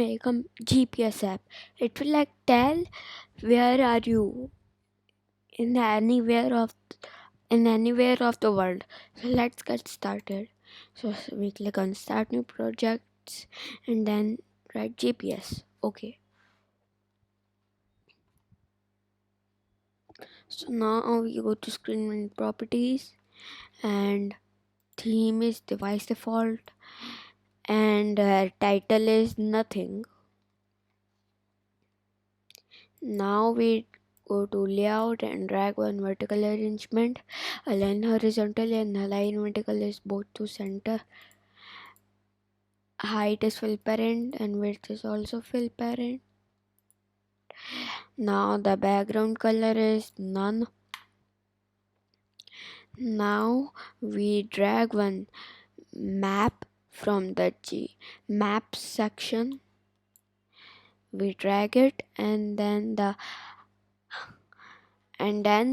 make a GPS app. It will like tell where are you in anywhere of the world. So let's get started. So we click on start new projects and then write GPS. Okay. So now we go to screen and properties, and theme is device default, and title is nothing. Now we go to layout and drag one vertical arrangement, align horizontal and align vertical is both to center. Height is fill parent and width is also fill parent. Now the background color is none. Now we drag one map from the map section. We drag it and then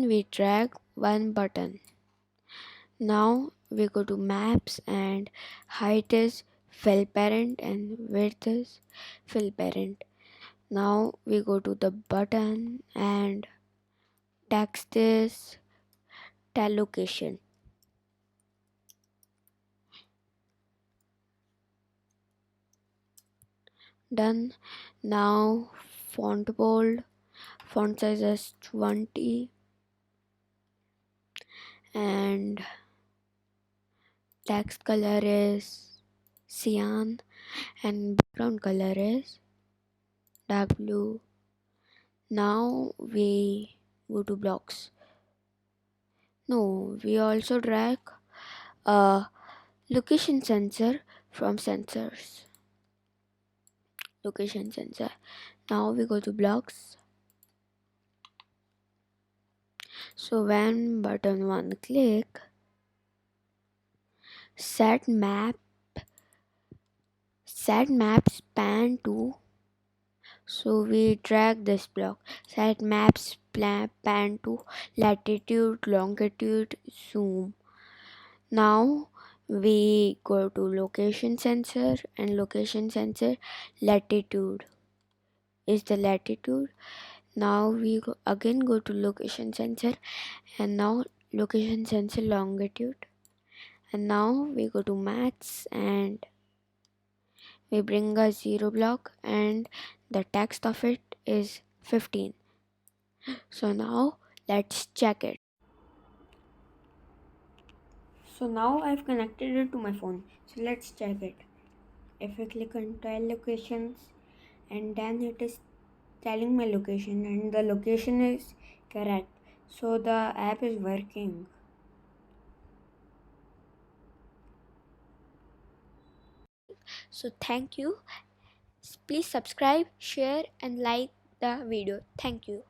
we drag one button. Now we go to maps and height is fill parent and width is fill parent. Now we go to the button and text is tell location. Done. Now font bold, font size is 20 and text color is cyan and background color is dark blue. Now we go to blocks. No, we also drag a location sensor from sensors. Location sensor. Now we go to blocks. So when button 1 click, set map span to. So we drag this block. Set maps pan to latitude, longitude, zoom. Now we go to location sensor and location sensor latitude is the latitude. Now we again go to location sensor and now location sensor longitude. And now we go to maths and we bring a 0 block and the text of it is 15. So now let's check it. So now I've connected it to my phone. So let's check it. If I click on 12 locations and then it is telling my location and the location is correct. So the app is working. So thank you. Please subscribe, share and like the video. Thank you.